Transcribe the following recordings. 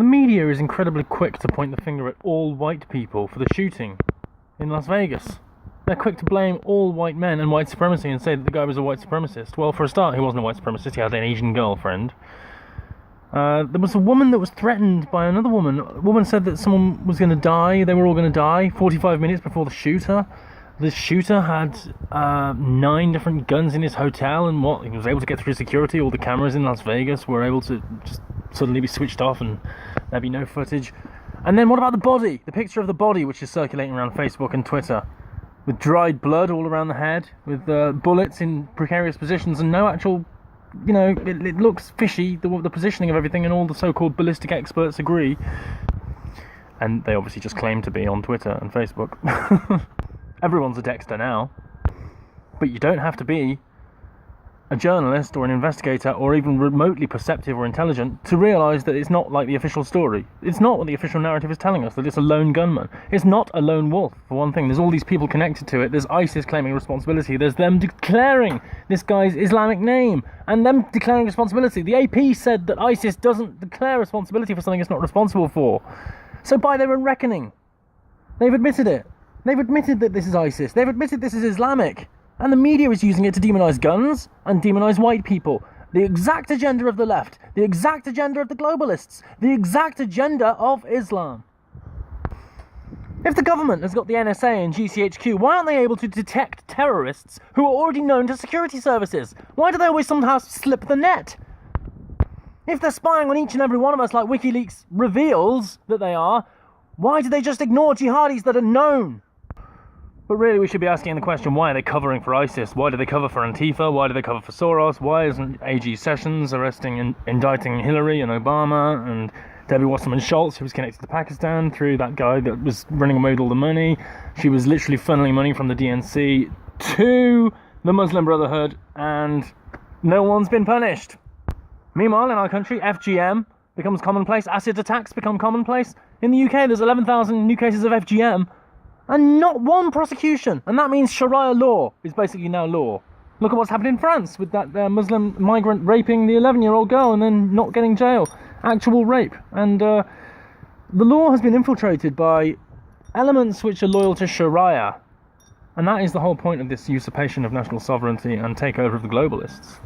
The media is incredibly quick to point the finger at all white people for the shooting in Las Vegas. They're quick to blame all white men and white supremacy and say that the guy was a white supremacist. Well, for a start, he wasn't a white supremacist, he had an Asian girlfriend. There was a woman that was threatened by another woman. A woman said that someone was going to die, they were all going to die, 45 minutes before the shooter. The shooter had 9 different guns in his hotel, and he was able to get through security. All the cameras in Las Vegas were able to just suddenly be switched off and there'd be no footage. And then what about the body? The picture of the body, which is circulating around Facebook and Twitter, with dried blood all around the head, with bullets in precarious positions, and no actual, it looks fishy, the positioning of everything, and all the so-called ballistic experts agree. And they obviously just claim to be on Twitter and Facebook. Everyone's a Dexter now. But you don't have to be a journalist or an investigator or even remotely perceptive or intelligent to realise that it's not like the official story. It's not what the official narrative is telling us, that it's a lone gunman. It's not a lone wolf, for one thing. There's all these people connected to it. There's ISIS claiming responsibility. There's them declaring this guy's Islamic name and them declaring responsibility. The AP said that ISIS doesn't declare responsibility for something it's not responsible for. So by their own reckoning, they've admitted it. They've admitted that this is ISIS. They've admitted this is Islamic. And the media is using it to demonise guns and demonise white people. The exact agenda of the left. The exact agenda of the globalists. The exact agenda of Islam. If the government has got the NSA and GCHQ, why aren't they able to detect terrorists who are already known to security services? Why do they always somehow slip the net? If they're spying on each and every one of us like WikiLeaks reveals that they are, why do they just ignore jihadis that are known? But really we should be asking the question, why are they covering for ISIS? Why do they cover for Antifa? Why do they cover for Soros? Why isn't AG Sessions arresting and indicting Hillary and Obama and Debbie Wasserman Schultz, who was connected to Pakistan through that guy that was running away with all the money? She was literally funneling money from the DNC to the Muslim Brotherhood, and no one's been punished. Meanwhile, in our country, FGM becomes commonplace. Acid attacks become commonplace. In the UK, there's 11,000 new cases of FGM. And not one prosecution. And that means Sharia law is basically now law. Look at what's happened in France with that Muslim migrant raping the 11-year-old girl and then not getting jail. Actual rape. And the law has been infiltrated by elements which are loyal to Sharia. And that is the whole point of this usurpation of national sovereignty and takeover of the globalists.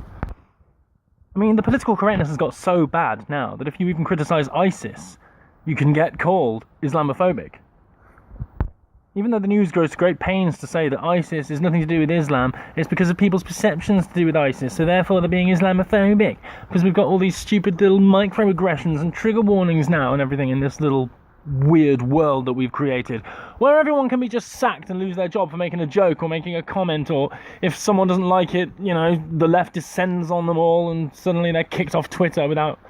I mean, the political correctness has got so bad now that if you even criticise ISIS, you can get called Islamophobic. Even though the news goes to great pains to say that ISIS is nothing to do with Islam, it's because of people's perceptions to do with ISIS, so therefore they're being Islamophobic. Because we've got all these stupid little microaggressions and trigger warnings now and everything in this little weird world that we've created, where everyone can be just sacked and lose their job for making a joke or making a comment, or if someone doesn't like it, the left descends on them all and suddenly they're kicked off Twitter without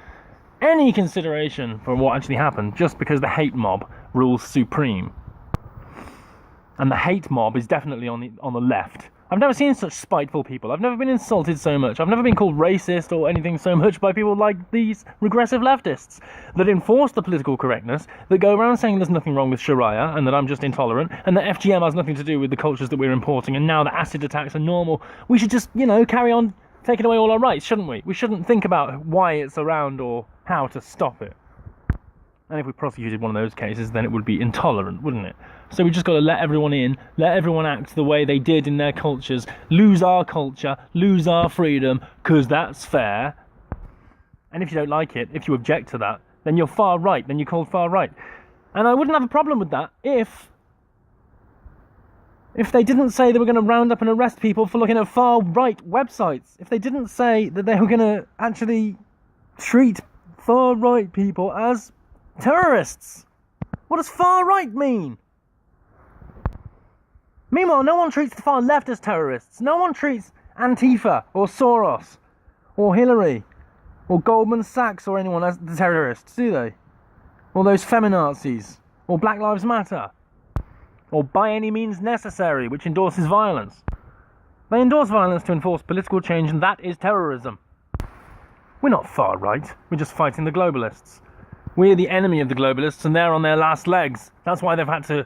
any consideration for what actually happened, just because the hate mob rules supreme. And the hate mob is definitely on the left. I've never seen such spiteful people. I've never been insulted so much. I've never been called racist or anything so much by people like these regressive leftists that enforce the political correctness, that go around saying there's nothing wrong with Sharia and that I'm just intolerant and that FGM has nothing to do with the cultures that we're importing and now that acid attacks are normal. We should just, carry on taking away all our rights, shouldn't we? We shouldn't think about why it's around or how to stop it. And if we prosecuted one of those cases, then it would be intolerant, wouldn't it? So we just got to let everyone in, let everyone act the way they did in their cultures, lose our culture, lose our freedom, because that's fair. And if you don't like it, if you object to that, then you're far right, then you're called far right. And I wouldn't have a problem with that if they didn't say they were going to round up and arrest people for looking at far right websites. If they didn't say that they were going to actually treat far right people as terrorists. What does far right mean? Meanwhile, no one treats the far left as terrorists. No one treats Antifa or Soros or Hillary or Goldman Sachs or anyone as the terrorists, do they? Or those feminazis or Black Lives Matter or By Any Means Necessary, which endorses violence. They endorse violence to enforce political change, and that is terrorism. We're not far right. We're just fighting the globalists. We're the enemy of the globalists, and they're on their last legs. That's why they've had to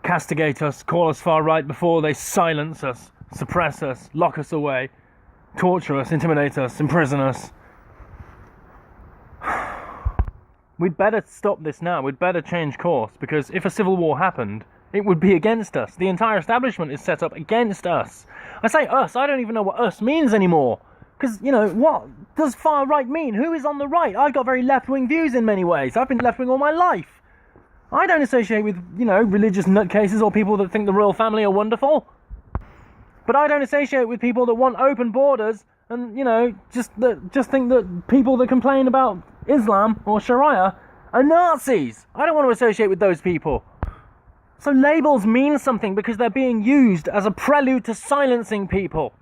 castigate us, call us far right before they silence us, suppress us, lock us away, torture us, intimidate us, imprison us. We'd better stop this now. We'd better change course, because if a civil war happened, it would be against us. The entire establishment is set up against us. I say us, I don't even know what us means anymore. Because, you know, what does far right mean? Who is on the right? I've got very left-wing views in many ways. I've been left-wing all my life. I don't associate with, you know, religious nutcases or people that think the royal family are wonderful. But I don't associate with people that want open borders and, you know, just think that people that complain about Islam or Sharia are Nazis. I don't want to associate with those people. So labels mean something because they're being used as a prelude to silencing people.